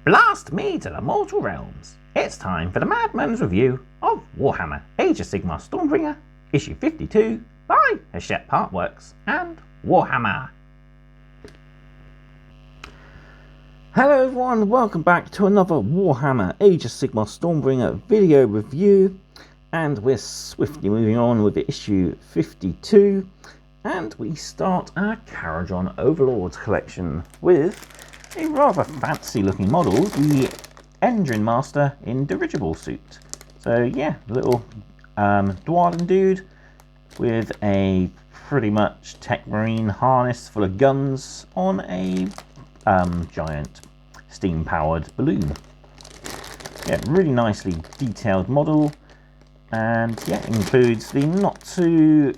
Blast me to the mortal realms. It's time for the Mad Merlins review of Warhammer Age of Sigmar Stormbringer, issue 52 by Hachette Partworks and Warhammer. Hello everyone, welcome back to another Warhammer Age of Sigmar Stormbringer video review, and we're swiftly moving on with the issue 52, and we start our Kharadron Overlords collection with a rather fancy looking model, the Endrin Master in Derigible Suit. So yeah, little dwarven dude with a pretty much tech marine harness full of guns on a giant steam powered balloon. Yeah, really nicely detailed model, and yeah, includes the not too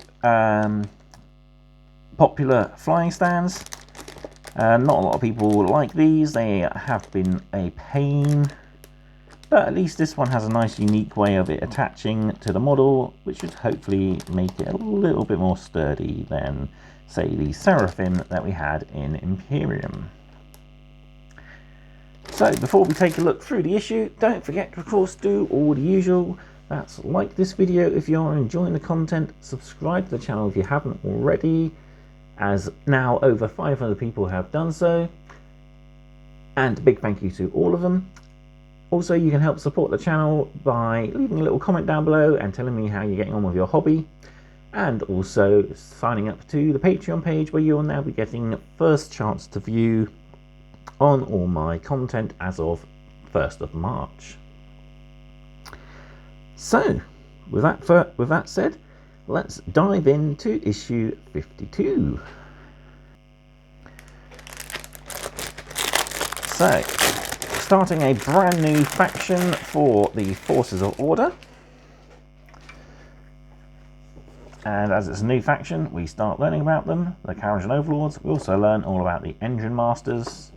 popular flying stands. Not a lot of people like these, they have been a pain, but at least this one has a nice unique way of it attaching to the model, which should hopefully make it a little bit more sturdy than, say, the Seraphim that we had in Imperium. So before we take a look through the issue, don't forget to of course do all the usual. That's like this video if you are enjoying the content, subscribe to the channel if you haven't already, as now over 500 people have done so, and a big thank you to all of them. Also, you can help support the channel by leaving a little comment down below and telling me how you're getting on with your hobby, and also signing up to the Patreon page where you'll now be getting first chance to view on all my content as of 1st of March. So with that said, let's dive into issue 52. So, starting a brand new faction for the Forces of Order. And as it's a new faction, we start learning about them, the Kharadron Overlords. We also learn all about the Endrin Masters.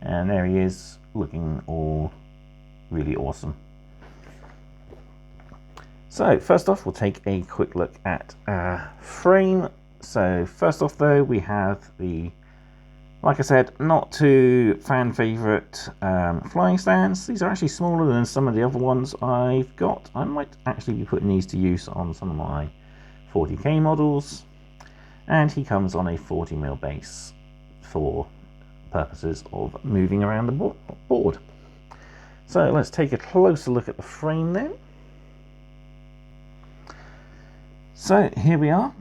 And there he is, looking all really awesome. So first off, we'll take a quick look at our frame. So first off though, we have the, like I said, not too fan favourite flying stands. These are actually smaller than some of the other ones I've got. I might actually be putting these to use on some of my 40k models. And he comes on a 40mm base for purposes of moving around the board. So let's take a closer look at the frame then. So here we are,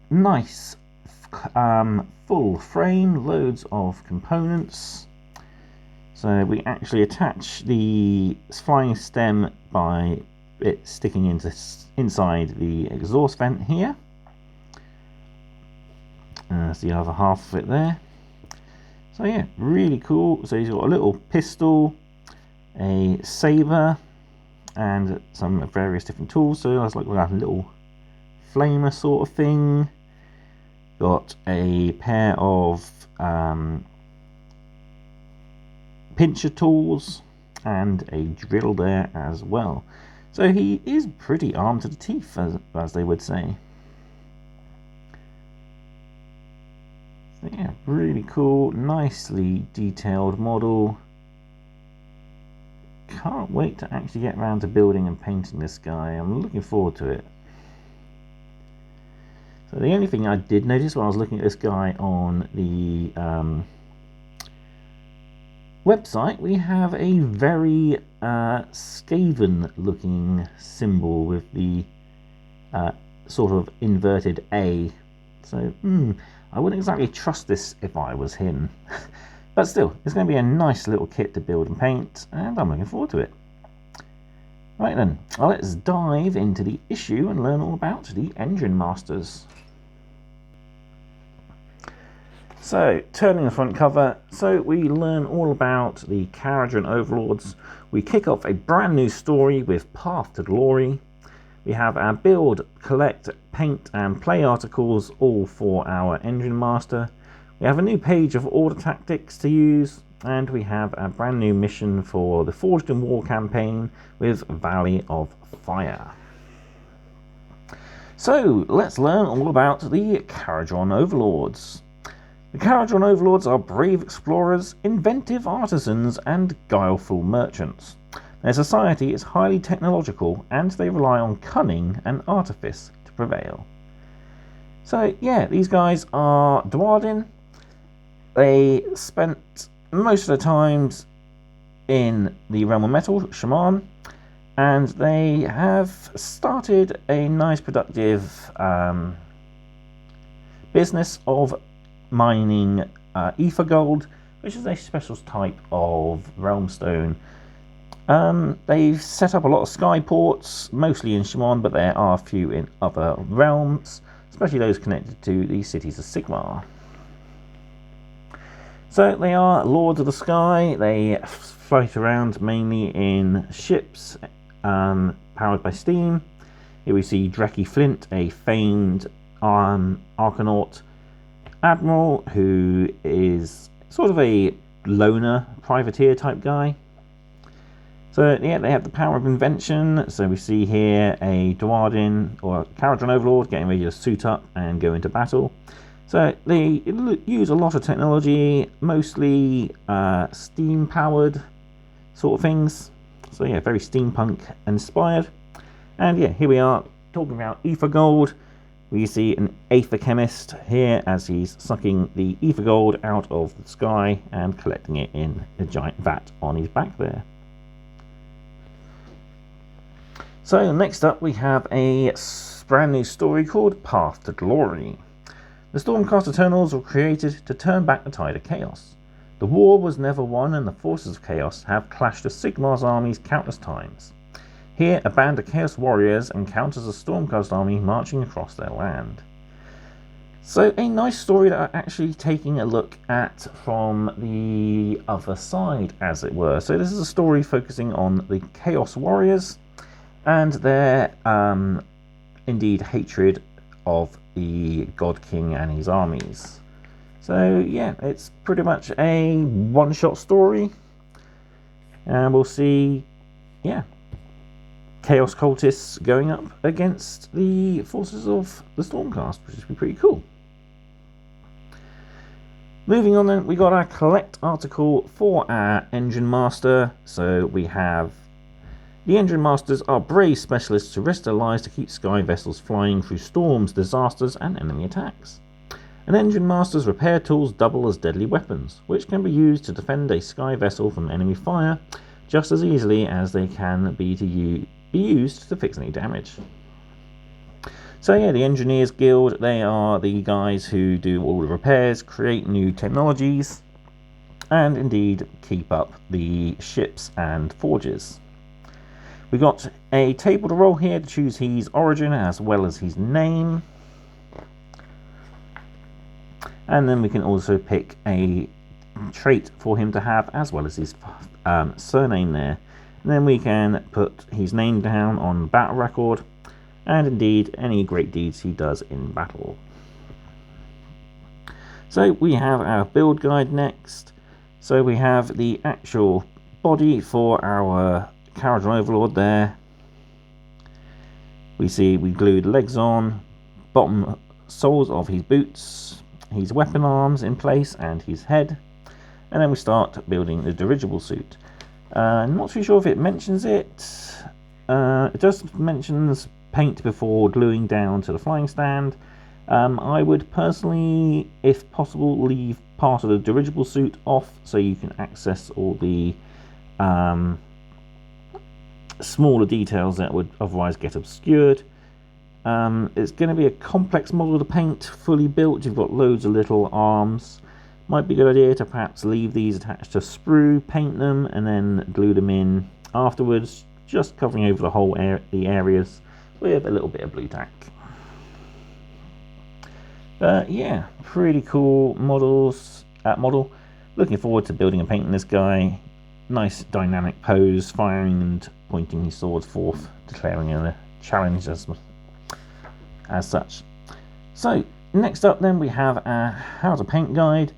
nice full frame, loads of components. So we actually attach the flying stem by it sticking inside the exhaust vent here. That's the other half of it there. So yeah, really cool. So he's got a little pistol, a saber, and some various different tools. So that's like we have a little flamer sort of thing. Got a pair of pincher tools and a drill there as well. So he is pretty armed to the teeth, as they would say. So yeah, really cool, nicely detailed model. Can't wait to actually get around to building and painting this guy. I'm looking forward to it. So the only thing I did notice when I was looking at this guy on the website, we have a very Skaven looking symbol with the sort of inverted A. So I wouldn't exactly trust this if I was him. But still, it's going to be a nice little kit to build and paint, and I'm looking forward to it. Right then, let's dive into the issue and learn all about the Endrin Masters. So, turning the front cover, so we learn all about the Kharadron Overlords. We kick off a brand new story with Path to Glory. We have our build, collect, paint and play articles, all for our Endrin Master. We have a new page of order tactics to use, and we have a brand new mission for the Forged in War campaign with Valley of Fire. So let's learn all about the Kharadron Overlords. The Kharadron Overlords are brave explorers, inventive artisans, and guileful merchants. Their society is highly technological, and they rely on cunning and artifice to prevail. So yeah, these guys are Dwarden. They spent most of their times in the realm of metal, Shaman, and they have started a nice productive business of mining ether gold, which is a special type of realm stone. They've set up a lot of sky ports, mostly in Shaman, but there are a few in other realms, especially those connected to the cities of Sigmar. So they are Lords of the Sky. They float around mainly in ships powered by steam. Here we see Dreki Flint, a famed Arcanaut admiral who is sort of a loner privateer type guy. So yeah, they have the power of invention. So we see here a Dwarden or Kharadron Overlord getting ready to suit up and go into battle. So they use a lot of technology, mostly steam powered sort of things. So yeah, very steampunk inspired. And yeah, here we are talking about ether gold. We see an aether chemist here as he's sucking the ether gold out of the sky and collecting it in a giant vat on his back there. So next up we have a brand new story called Path to Glory. The Stormcast Eternals were created to turn back the tide of chaos. The war was never won, and the forces of chaos have clashed with Sigmar's armies countless times. Here, a band of Chaos Warriors encounters a Stormcast army marching across their land. So, a nice story that I'm actually taking a look at from the other side, as it were. So, this is a story focusing on the Chaos Warriors and their, indeed, hatred of the God King and his armies. So, yeah, it's pretty much a one-shot story. And we'll see, yeah, Chaos Cultists going up against the forces of the Stormcast, which would be pretty cool. Moving on then, we got our collect article for our Endrin Master. So we have the Endrin Masters are brave specialists who risk their lives to keep sky vessels flying through storms, disasters, and enemy attacks. An Endrin Master's repair tools double as deadly weapons, which can be used to defend a sky vessel from enemy fire just as easily as they can be used to fix any damage. So yeah, the Engineers Guild, they are the guys who do all the repairs, create new technologies, and indeed keep up the ships and forges. We got a table to roll here to choose his origin as well as his name. And then we can also pick a trait for him to have as well as his surname there. And then we can put his name down on battle record and indeed any great deeds he does in battle. So we have our build guide next. So we have the actual body for our Kharadron Overlord there. We see we glued legs on, bottom soles of his boots, his weapon arms in place and his head. And then we start building the Derigible Suit. I'm not too sure if it mentions it. It just mentions paint before gluing down to the flying stand. I would personally, if possible, leave part of the Derigible Suit off so you can access all the smaller details that would otherwise get obscured. It's going to be a complex model to paint, fully built. You've got loads of little arms. Might be a good idea to perhaps leave these attached to sprue, paint them, and then glue them in afterwards, just covering over the whole the areas with a little bit of blue tack. But yeah, pretty cool model. Looking forward to building and painting this guy. Nice dynamic pose, firing and pointing his sword forth, declaring a challenge as such. So next up then we have our how to paint guide.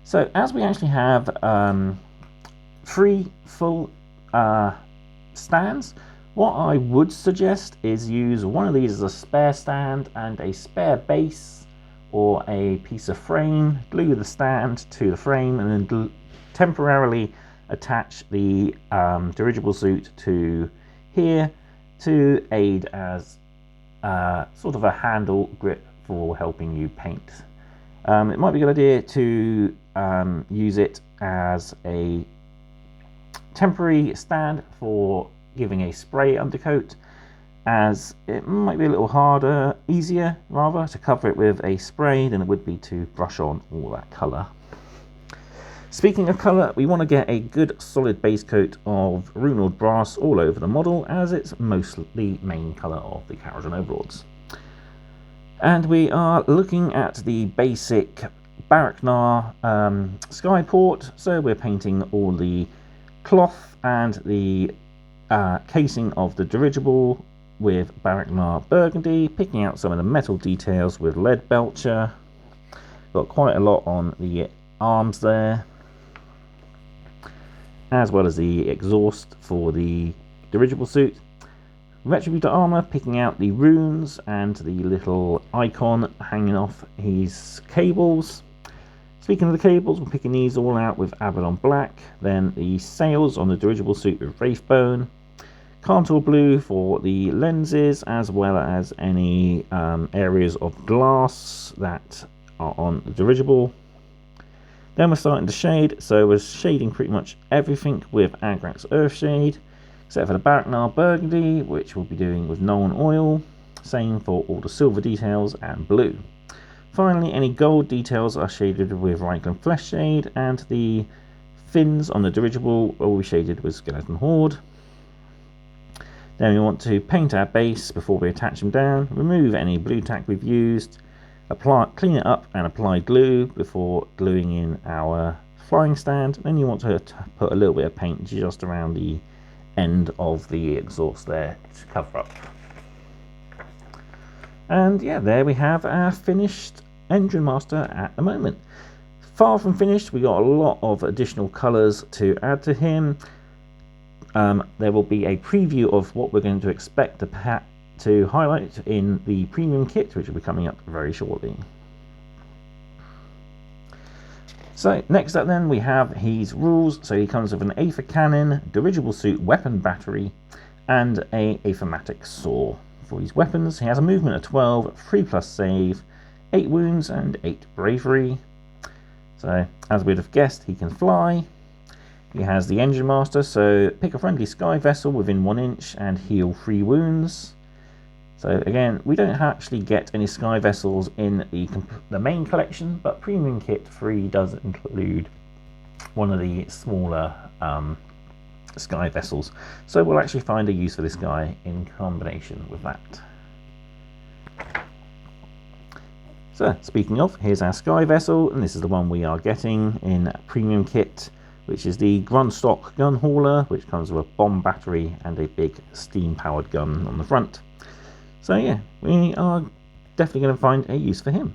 So as we actually have 3 full stands, what I would suggest is use one of these as a spare stand and a spare base or a piece of frame, glue the stand to the frame, and then temporarily attach the dirigible suit to here to aid as sort of a handle grip for helping you paint. It might be a good idea to use it as a temporary stand for giving a spray undercoat, as it might be a little easier rather to cover it with a spray than it would be to brush on all that colour. Speaking of colour, we want to get a good solid base coat of Runelord brass all over the model, as it's mostly main colour of the Kharadron Overlords. And we are looking at the basic Baraknar skyport, so we're painting all the cloth and the casing of the dirigible with Baraknar burgundy, picking out some of the metal details with lead belcher. Got quite a lot on the arms there, as well as the exhaust for the dirigible suit. Retributor armor, picking out the runes and the little icon hanging off his cables. Speaking of the cables, we're picking these all out with Abaddon Black. Then the sails on the dirigible suit with Wraithbone. Contour Blue for the lenses, as well as any areas of glass that are on the dirigible. Then we're starting to shade, so we're shading pretty much everything with Agrax Earthshade, except for the Baraknar Burgundy, which we'll be doing with Nuln Oil. Same for all the silver details and blue. Finally, any gold details are shaded with Reikland Flesh Shade, and the fins on the dirigible will be shaded with Skeleton Horde. Then we want to paint our base before we attach them down, remove any blue tack we've used, clean it up and apply glue before gluing in our flying stand. Then you want to put a little bit of paint just around the end of the exhaust there to cover up. And yeah, there we have our finished Endrin Master at the moment. Far from finished, we got a lot of additional colours to add to him. There will be a preview of what we're going to expect to highlight in the premium kit, which will be coming up very shortly. So next up then we have his rules. So he comes with an Aether Cannon, Dirigible Suit weapon battery, and a Aethermatic Saw. For his weapons, he has a movement of 12, 3+ save, 8 wounds and 8 bravery. So as we'd have guessed, he can fly. He has the Endrin Master, so pick a friendly sky vessel within 1 inch and heal 3 wounds. So again, we don't actually get any sky vessels in the main collection, but Premium Kit 3 does include one of the smaller sky vessels. So we'll actually find a use for this guy in combination with that. So speaking of, here's our sky vessel, and this is the one we are getting in Premium Kit, which is the Grunstock gun hauler, which comes with a bomb battery and a big steam-powered gun on the front. So yeah, we are definitely going to find a use for him.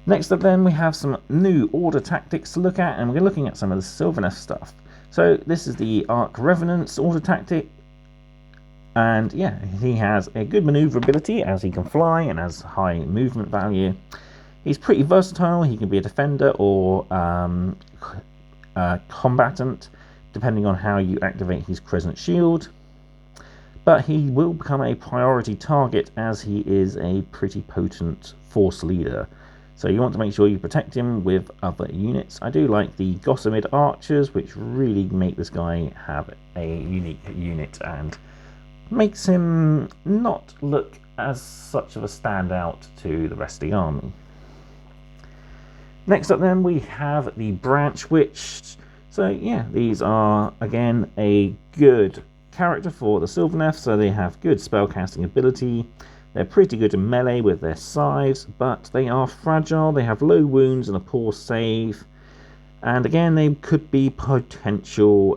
Next up then, we have some new order tactics to look at, and we're looking at some of the Sylvaneth stuff. So this is the Arc Revenant's order tactic, and yeah, he has a good maneuverability as he can fly and has high movement value. He's pretty versatile. He can be a defender or combatant, depending on how you activate his Crescent Shield. But he will become a priority target as he is a pretty potent force leader. So you want to make sure you protect him with other units. I do like the Gossamed Archers, which really make this guy have a unique unit and makes him not look as such of a standout to the rest of the army. Next up then, we have the Branch Witch. So yeah, these are again a good character for the Sylvaneth, so they have good spellcasting ability. They're pretty good in melee with their scythes, but they are fragile. They have low wounds and a poor save, and again they could be potential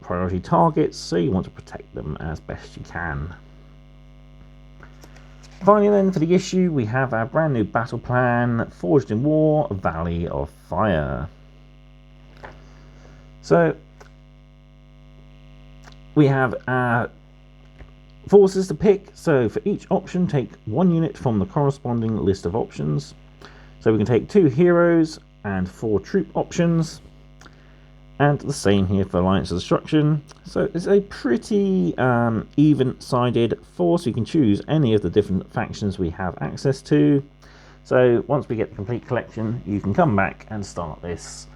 priority targets, so you want to protect them as best you can. Finally then, for the issue, we have our brand new battle plan, Forged in War, Valley of Fire. So we have our forces to pick, so for each option take 1 unit from the corresponding list of options. So we can take 2 heroes and 4 troop options, and the same here for Alliance of Destruction. So it's a pretty even-sided force. You can choose any of the different factions we have access to. So once we get the complete collection, you can come back and start this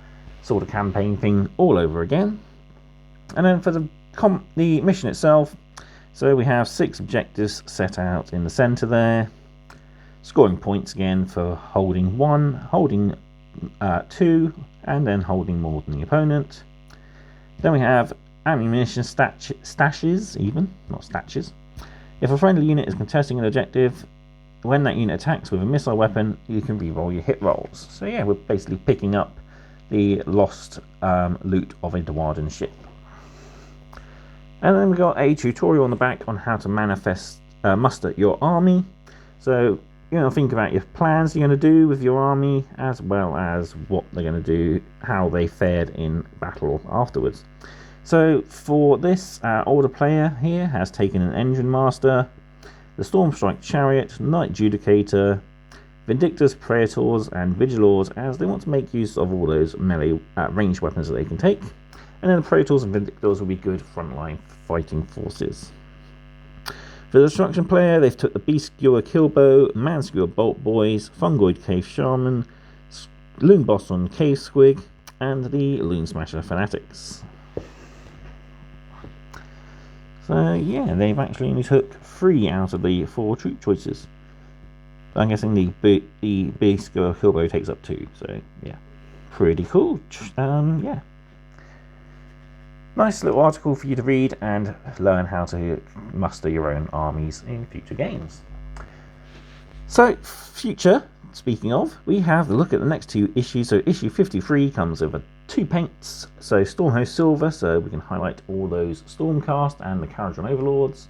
sort of campaign thing all over again. And then for the mission itself, so we have 6 objectives set out in the center there. Scoring points again for holding 1, holding 2, and then holding more than the opponent. Then we have ammunition stashes, even, not statches. If a friendly unit is contesting an objective, when that unit attacks with a missile weapon, you can reroll your hit rolls. So yeah, we're basically picking up the lost loot of a Dwarden ship. And then we've got a tutorial on the back on how to muster your army. So, think about your plans you're going to do with your army, as well as what they're going to do, how they fared in battle afterwards. So for this, our older player here has taken an Endrin Master, the Stormstrike Chariot, Knight Judicator, Vindictors, Praetors, and Vigilors, as they want to make use of all those melee ranged weapons that they can take. And then the Praetors and Vindictors will be good frontline fighting forces. For the Destruction player, they've took the Beast Skewer Killbow, Man Skewer Bolt Boys, Fungoid Cave Shaman, Loon Boss on Cave Squig, and the Loon Smasher Fanatics. So yeah, they've actually only took 3 out of the 4 troop choices. I'm guessing the Beast Skewer Killbow takes up 2, so yeah, pretty cool. Yeah. Nice little article for you to read and learn how to muster your own armies in future games. So, future, speaking of, we have a look at the next 2 issues. So issue 53 comes with 2 paints, so Stormhost Silver, so we can highlight all those Stormcast and the Kharadron Overlords.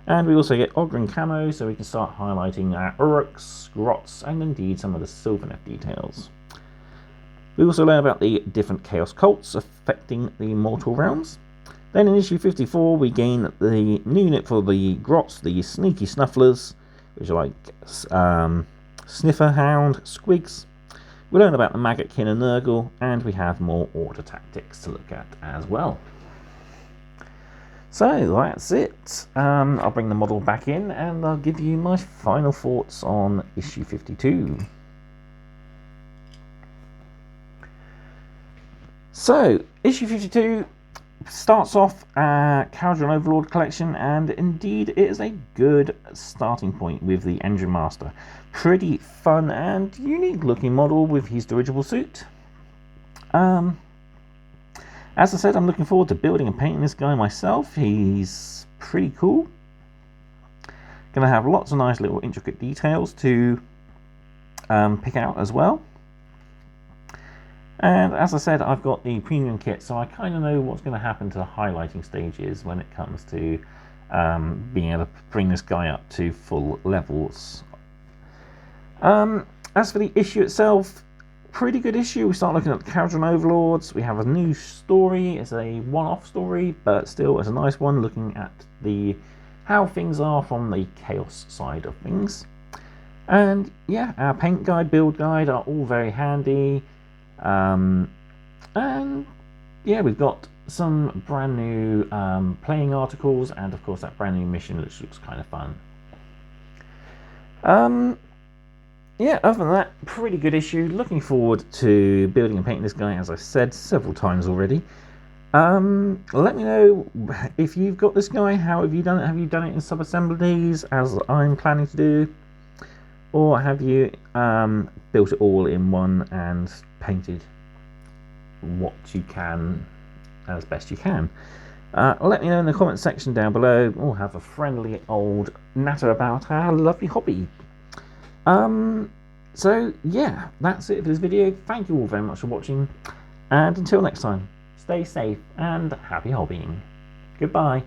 And we also get Ogryn Camo, so we can start highlighting our Uruks, Grots, and indeed some of the Sylvaneth details. We also learn about the different Chaos cults affecting the mortal realms. Then in issue 54 we gain the new unit for the Grots, the Sneaky Snufflers, which are like Sniffer Hound, Squigs. We learn about the Maggotkin and Nurgle, and we have more order tactics to look at as well. So that's it. I'll bring the model back in and I'll give you my final thoughts on issue 52. So, issue 52 starts off Kharadron Overlord collection, and indeed it is a good starting point with the Endrin Master. Pretty fun and unique looking model with his Derigible Suit. As I said, I'm looking forward to building and painting this guy myself. He's pretty cool. Gonna have lots of nice little intricate details to pick out as well. And as I said, I've got the premium kit, so I kind of know what's going to happen to the highlighting stages when it comes to being able to bring this guy up to full levels. As for the issue itself, pretty good issue. We start looking at the Kharadron Overlords. We have a new story. It's a one-off story, but still it's a nice one, looking at how things are from the Chaos side of things. And yeah, our paint guide, build guide are all very handy. And yeah, we've got some brand new playing articles, and of course that brand new mission, which looks kind of fun. Yeah, other than that, pretty good issue. Looking forward to building and painting this guy, as I've said several times already. Let me know if you've got this guy. How have you done it? Have you done it in sub-assemblies, as I'm planning to do? Or have you built it all in one and painted what you can as best you can? Let me know in the comment section down below, or have a friendly old natter about our lovely hobby. So yeah, that's it for this video. Thank you all very much for watching, and until next time, stay safe and happy hobbying. Goodbye.